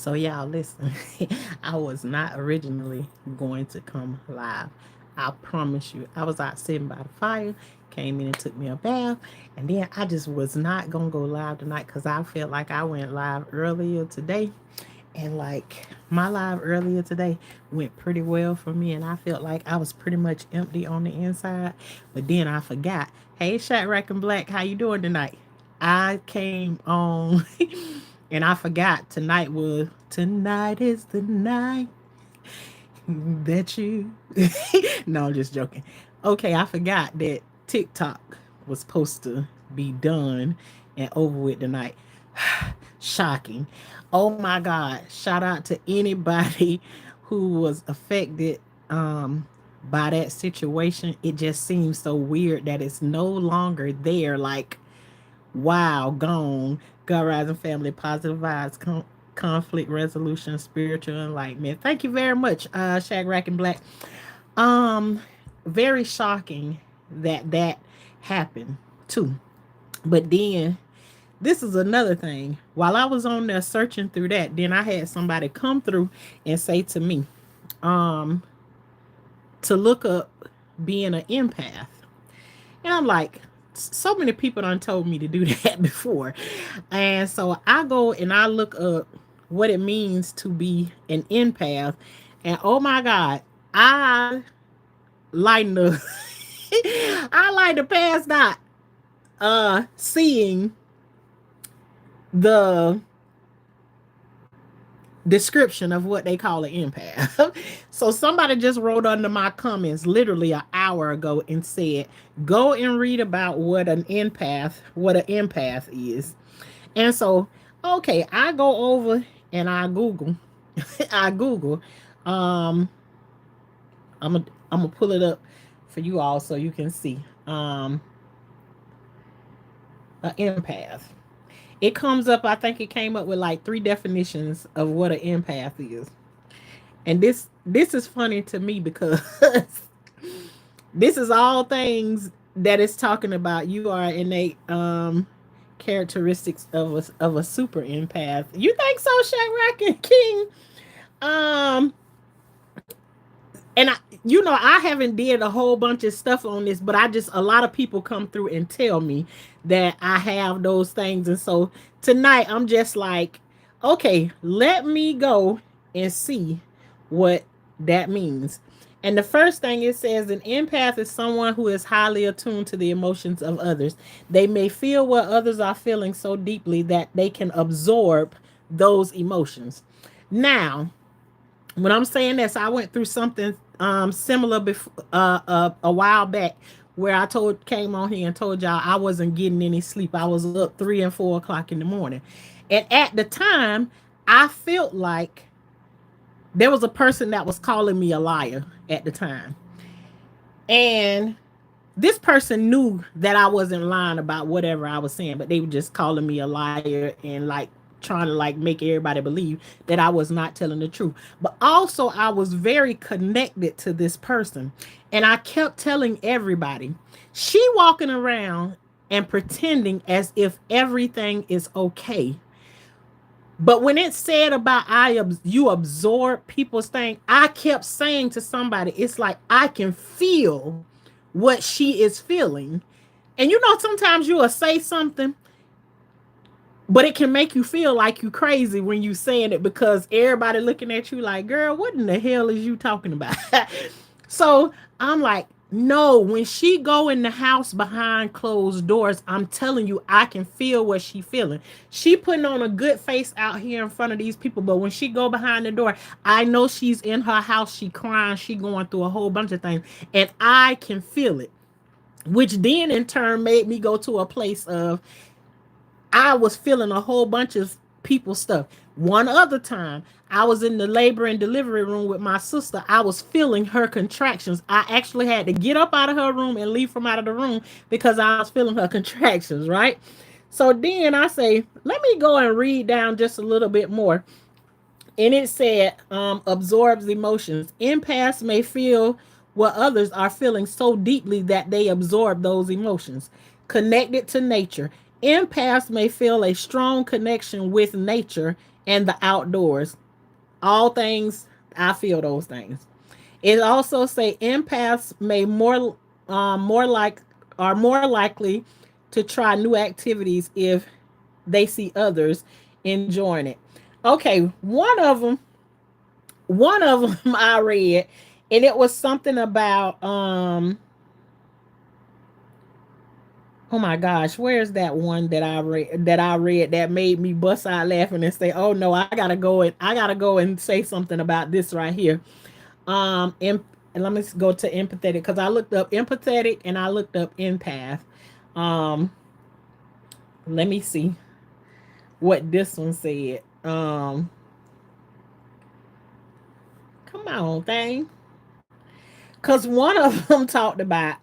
So y'all listen, I was not originally going to come live. I promise you. I was out sitting by the fire, came in and took me a bath, and then I just was not gonna go live tonight because I felt like I went live earlier today. And like my live earlier today went pretty well for me, and I felt like I was pretty much empty on the inside. But then I forgot. Hey, Shadrack and Black, how you doing tonight? I came on and I forgot tonight is the night that you no, I'm just joking. Okay, I forgot that TikTok was supposed to be done and over with tonight. Shocking. Oh my God. Shout out to anybody who was affected by that situation. It just seems so weird that it's no longer there. Like, wow, gone. God rising family, positive vibes, conflict resolution, spiritual enlightenment. Thank you very much, Shadrack and Black. Um, Very shocking that that happened too. But then this is another thing. While I was on there searching through that, then I had somebody come through and say to me, um, to look up being an empath. And I'm like, so many people done told me to do that before. And so I go and I look up what it means to be an empath. And oh my God, I like the I like to pass that seeing the description of what they call an empath. So somebody just wrote under my comments literally an hour ago and said, "Go and read about what an empath is." And so, okay, I go over and I Google, I Google. Um, I'm gonna pull it up for you all so you can see. An empath. It comes up. I think it came up with like three definitions of what an empath is. And this is funny to me because this is all things that it's talking about. You are innate characteristics of a super empath. You think so, Shadrack and King? Um, and I haven't did a whole bunch of stuff on this, but I just a lot of people come through and tell me that I have those things, and so tonight I'm just like, okay, let me go and see what that means. And the first thing it says, an empath is someone who is highly attuned to the emotions of others. They may feel what others are feeling so deeply that they can absorb those emotions. Now, when I'm saying this, I went through something similar before a while back where I came on here and told y'all I wasn't getting any sleep. I was up 3 and 4 o'clock in the morning, and at the time, I felt like there was a person that was calling me a liar at the time, and this person knew that I wasn't lying about whatever I was saying, but they were just calling me a liar and like trying to like make everybody believe that I was not telling the truth. But also I was very connected to this person. And I kept telling everybody, she walking around and pretending as if everything is okay. But when it said about you absorb people's thing, I kept saying to somebody, it's like I can feel what she is feeling. And sometimes you will say something, but it can make you feel like you crazy when you saying it because everybody looking at you like, girl, what in the hell is you talking about? So I'm like, no, when she go in the house behind closed doors, I'm telling you, I can feel what she feeling. She putting on a good face out here in front of these people, but when she go behind the door, I know she's in her house, she crying, she going through a whole bunch of things, and I can feel it. Which then in turn made me go to a place of I was feeling a whole bunch of people stuff. One other time, I was in the labor and delivery room with my sister. I was feeling her contractions. I actually had to get up out of her room and leave from out of the room because I was feeling her contractions, right? So then I say, let me go and read down just a little bit more. And it said, absorbs emotions. Empaths may feel what others are feeling so deeply that they absorb those emotions. Connected to nature. Empaths may feel a strong connection with nature and the outdoors. All things, I feel those things. It also say empaths may more like are more likely to try new activities if they see others enjoying it. Okay, one of them I read, and it was something about oh my gosh, where's that one that I read that made me bust out laughing and say, "Oh no, I gotta go and say something about this right here." And let me go to empathetic because I looked up empathetic and I looked up empath. Um, let me see what this one said. Come on, thing, because one of them talked about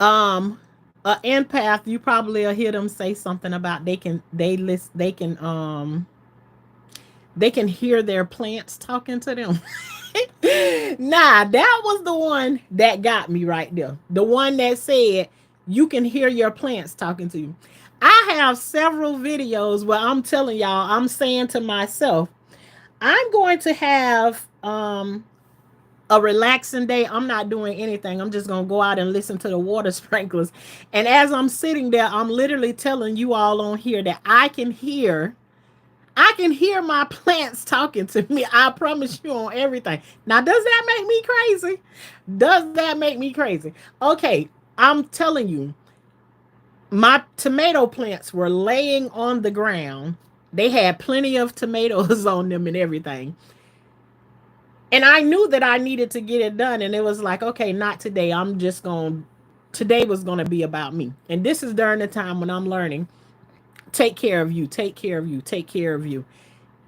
um an empath. You probably will hear them say something about they can hear their plants talking to them. Nah, that was the one that got me right there. The one that said you can hear your plants talking to you. I have several videos where I'm telling y'all, I'm saying to myself, I'm going to have a relaxing day. I'm not doing anything. I'm just going to go out and listen to the water sprinklers. And as I'm sitting there, I'm literally telling you all on here that I can hear my plants talking to me. I promise you on everything. Now, does that make me crazy? Does that make me crazy? Okay, I'm telling you, my tomato plants were laying on the ground. They had plenty of tomatoes on them and everything. And I knew that I needed to get it done. And it was like, okay, not today. Today was going to be about me. And this is during the time when I'm learning, take care of you, take care of you, take care of you.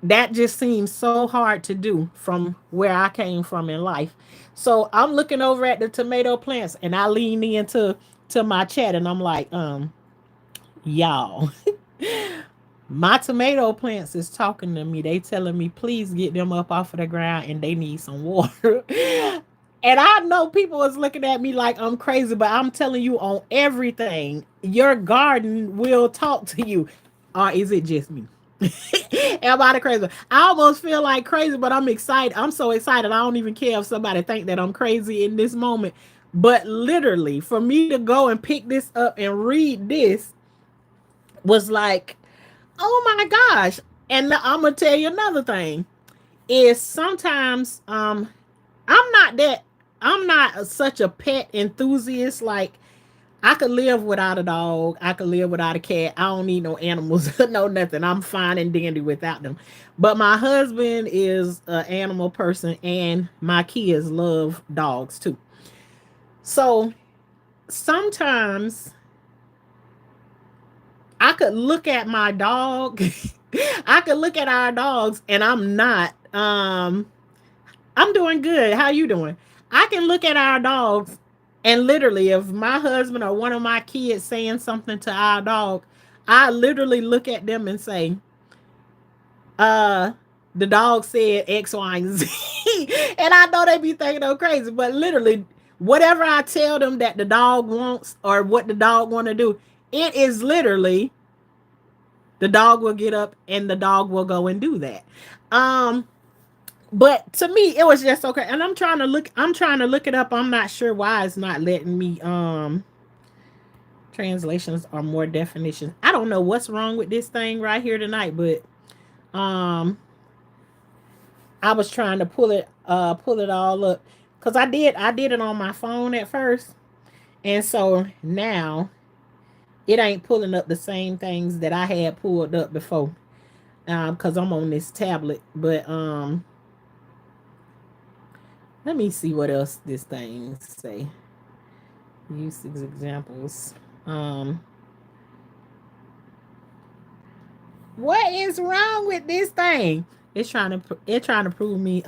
That just seems so hard to do from where I came from in life. So I'm looking over at the tomato plants and I lean into my chat and I'm like, y'all, my tomato plants is talking to me. They telling me please get them up off of the ground and they need some water. And I know people is looking at me like I'm crazy, but I'm telling you on everything, your garden will talk to you. Or is it just me? Am I the crazy? I almost feel like crazy, but I'm excited. I'm so excited. I don't even care if somebody think that I'm crazy in this moment. But literally, for me to go and pick this up and read this was like, oh my gosh. And I'm gonna tell you another thing is sometimes I'm not such a pet enthusiast. Like I could live without a dog. I could live without a cat. I don't need no animals, no nothing. I'm fine and dandy without them. But my husband is an animal person, and my kids love dogs too. So sometimes I could look at my dog. I could look at our dogs, and I'm not. I'm doing good. How you doing? I can look at our dogs and literally if my husband or one of my kids saying something to our dog, I literally look at them and say, uh, the dog said X, Y, and Z. And I know they be thinking I'm crazy, but literally whatever I tell them that the dog wants or what the dog want to do, it is literally the dog will get up and the dog will go and do that. Um, but to me it was just okay, and I'm trying to look it up. I'm not sure why it's not letting me translations or more definitions. I don't know what's wrong with this thing right here tonight, but um I was trying to pull it all up because I did it on my phone at first, and so now it ain't pulling up the same things that I had pulled up before, because I'm on this tablet. But let me see what else this thing say. Usage examples. Um, what is wrong with this thing? It's trying to prove me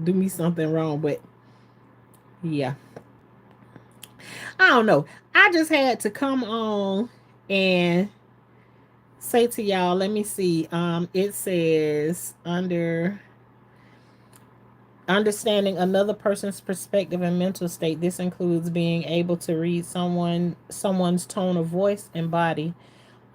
do me something wrong, but yeah, I don't know. I just had to come on and say to y'all. Let me see. It says under understanding another person's perspective and mental state. This includes being able to read someone's tone of voice and body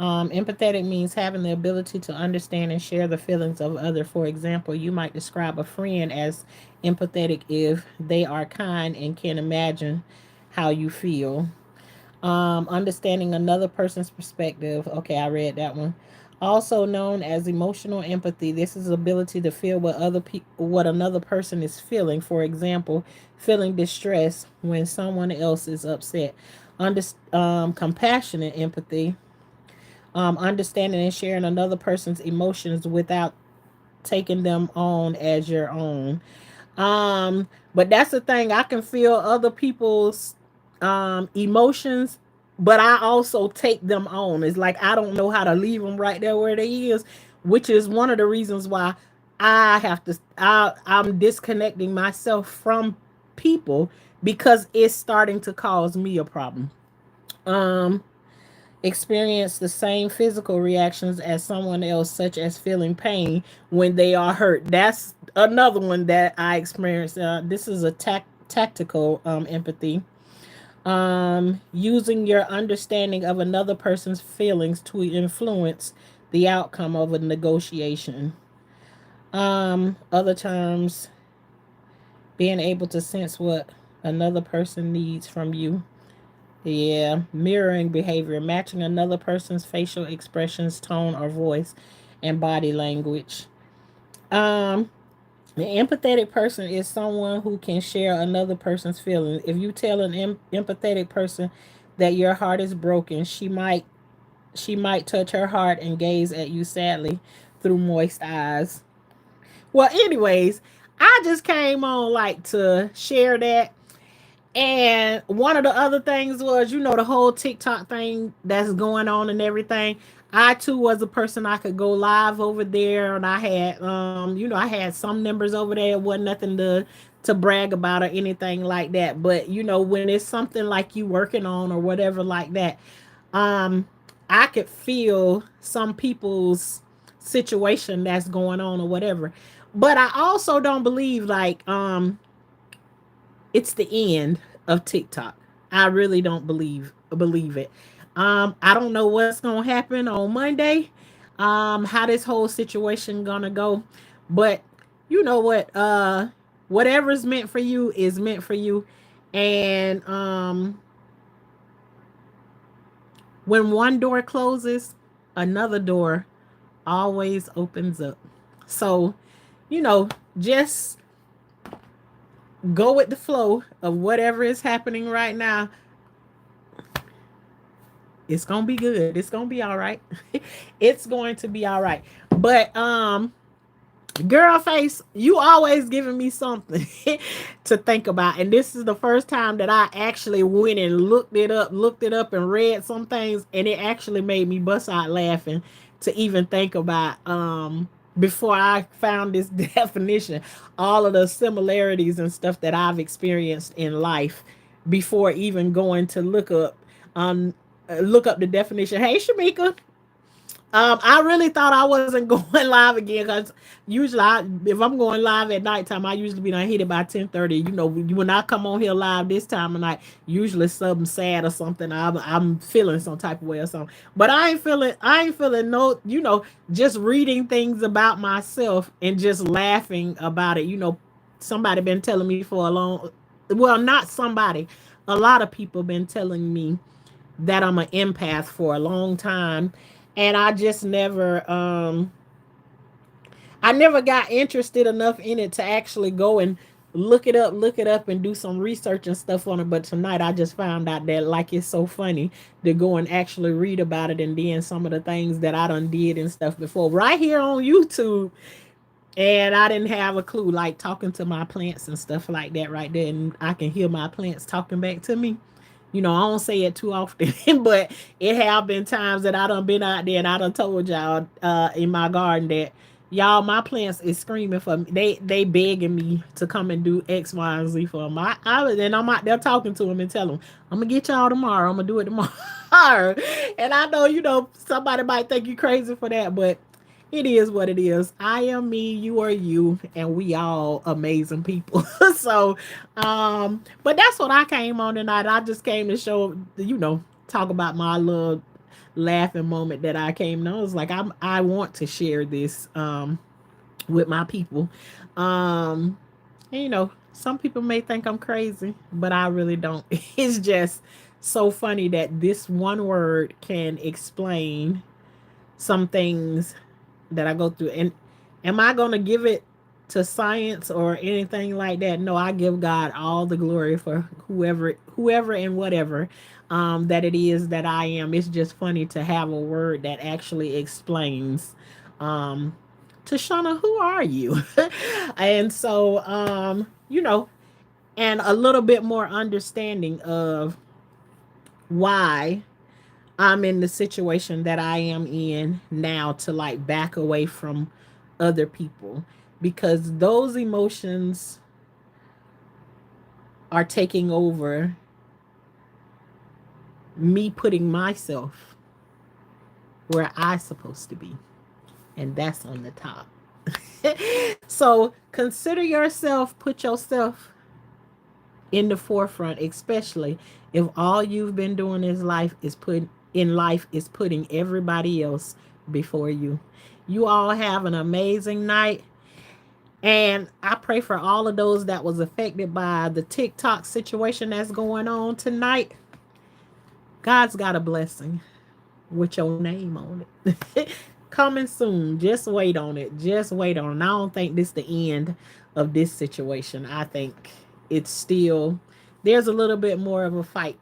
Empathetic means having the ability to understand and share the feelings of others. For example, you might describe a friend as empathetic if they are kind and can imagine how you feel. Understanding another person's perspective. Okay, I read that one. Also known as emotional empathy, this is the ability to feel what another person is feeling. For example, feeling distress when someone else is upset. Under, Compassionate empathy, understanding and sharing another person's emotions without taking them on as your own. But that's the thing. I can feel other people's emotions, but I also take them on. It's like I don't know how to leave them right there where they is, which is one of the reasons why I'm disconnecting myself from people because it's starting to cause me a problem. Um, Experience the same physical reactions as someone else, such as feeling pain when they are hurt. That's another one that I experienced. This is a tactical empathy. Using your understanding of another person's feelings to influence the outcome of a negotiation. Other terms, being able to sense what another person needs from you. Yeah, mirroring behavior, matching another person's facial expressions, tone, or voice, and body language. Um, the empathetic person is someone who can share another person's feelings. If you tell an empathetic person that your heart is broken, she might touch her heart and gaze at you sadly through moist eyes. Well, anyways, I just came on like to share that. And one of the other things was, the whole TikTok thing that's going on and everything. I too was a person I could go live over there, and I had, I had some numbers over there. It wasn't nothing to brag about or anything like that. But when it's something like you working on or whatever like that, um, I could feel some people's situation that's going on or whatever. But I also don't believe like it's the end of TikTok. I really don't believe it. I don't know what's gonna happen on Monday. How this whole situation gonna go, but you know what? Whatever's meant for you is meant for you, and when one door closes, another door always opens up. So, you know, just go with the flow of whatever is happening right now. It's gonna be good. It's gonna be all right. It's going to be all right. But girl face, you always giving me something to think about. And this is the first time that I actually went and looked it up and read some things, and it actually made me bust out laughing to even think about before I found this definition, all of the similarities and stuff that I've experienced in life before even going to um look up the definition. Hey Shamika, I really thought I wasn't going live again because usually, if I'm going live at nighttime, I usually be done hit it by 10:30. When I come on here live this time of night, usually something sad or something. I'm feeling some type of way or something. But I ain't feeling. I ain't feeling no. Just reading things about myself and just laughing about it. Somebody been telling me for a long. Well, not somebody. A lot of people been telling me that I'm an empath for a long time, and I never got interested enough in it to actually go and look it up and do some research and stuff on it. But tonight I just found out that like it's so funny to go and actually read about it, and then some of the things that I done did and stuff before right here on YouTube, and I didn't have a clue, like talking to my plants and stuff like that right there, and I can hear my plants talking back to me. I don't say it too often, but it have been times that I done been out there and I done told y'all in my garden that y'all, my plants is screaming for me. They begging me to come and do X, Y, and Z for them. And I'm out there talking to them and tell them I'm gonna get y'all tomorrow. I'm gonna do it tomorrow. And I know somebody might think you crazy for that, but it is what it is. I am me, you are you, and we all amazing people. So, but that's what I came on tonight. I just came to show, talk about my little laughing moment that I came and I was like, I want to share this with my people. Um and, some people may think I'm crazy, but I really don't. It's just so funny that this one word can explain some things that I go through. And am I going to give it to science or anything like that? No, I give God all the glory for whoever and whatever that it is that I am. It's just funny to have a word that actually explains. Um, Tashana, who are you? And so, and a little bit more understanding of why I'm in the situation that I am in now, to like back away from other people, because those emotions are taking over me putting myself where I supposed to be, and that's on the top. So consider yourself, put yourself in the forefront, especially if all you've been doing in life is putting everybody else before you. You all have an amazing night. And I pray for all of those that was affected by the TikTok situation that's going on tonight. God's got a blessing with your name on it. Coming soon. Just wait on it. Just wait on it. I don't think this is the end of this situation. I think it's still, there's a little bit more of a fight,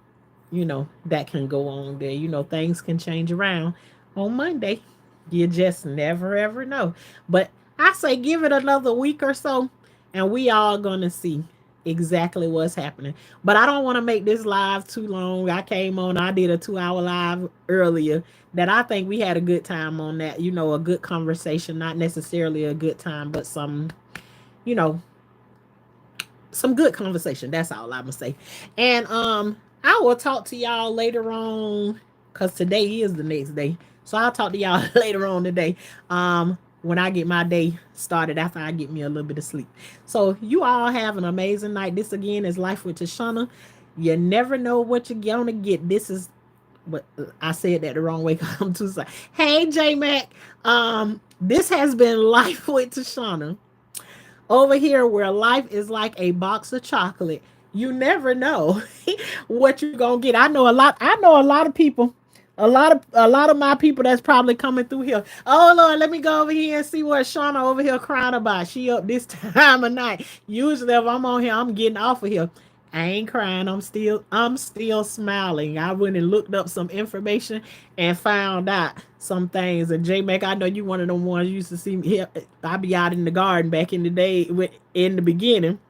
that can go on there. Things can change around on Monday. You just never ever know. But I say give it another week or so, and we all gonna see exactly what's happening. But I don't want to make this live too long. I came on, I did a 2 hour live earlier that I think we had a good time on that. A good conversation, not necessarily a good time, but you know, some good conversation. That's all I'm gonna say. And I will talk to y'all later on, because today is the next day. So I'll talk to y'all later on today. When I get my day started after I get me a little bit of sleep. So you all have an amazing night. This again is Life with Tashana. You never know what you're gonna get. This is what I said that the wrong way because I'm too sorry. Hey J Mac. This has been Life with Tashana. Over here where life is like a box of chocolate. You never know what you're gonna get. I know a lot of people, a lot of my people that's probably coming through here. Oh Lord, let me go over here and see what Shauna over here crying about. She up this time of night. Usually if I'm on here, I'm getting off of here. I ain't crying. I'm still smiling. I went and looked up some information and found out some things. And J Mac, I know you one of them ones you used to see me here. I be out in the garden back in the day in the beginning.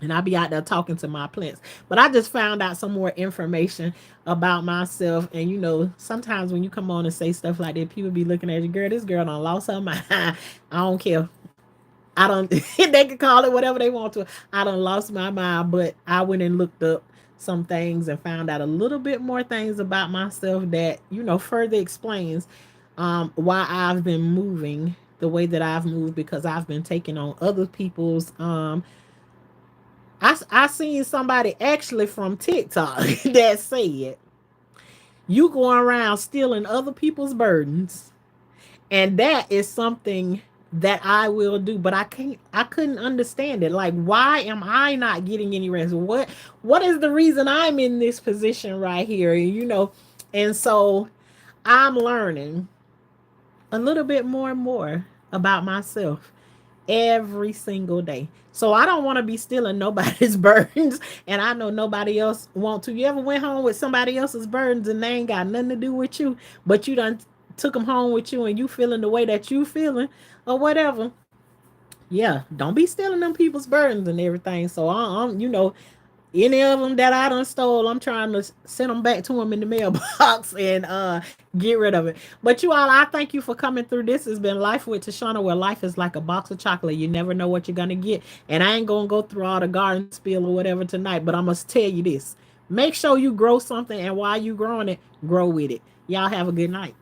And I be out there talking to my plants. But I just found out some more information about myself. And sometimes when you come on and say stuff like that, people be looking at you, girl, this girl done lost her mind. I don't care. I don't they can call it whatever they want to. I done lost my mind, but I went and looked up some things and found out a little bit more things about myself that, further explains why I've been moving the way that I've moved, because I've been taking on other people's I seen somebody actually from TikTok that said you going around stealing other people's burdens, and that is something that I will do, but I couldn't understand it. Like, why am I not getting any rest? What is the reason I'm in this position right here? And so I'm learning a little bit more and more about myself every single day. So I don't want to be stealing nobody's burdens, and I know nobody else want to. You ever went home with somebody else's burdens and they ain't got nothing to do with you, but you done took them home with you and you feeling the way that you feeling or whatever? Yeah, don't be stealing them people's burdens and everything. So any of them that I done stole, I'm trying to send them back to them in the mailbox and get rid of it. But you all, I thank you for coming through. This has been Life with Tashana, where life is like a box of chocolate. You never know what you're gonna get. And I ain't gonna go through all the garden spiel or whatever tonight, but I must tell you this. Make sure you grow something, and while you growing it, grow with it. Y'all have a good night.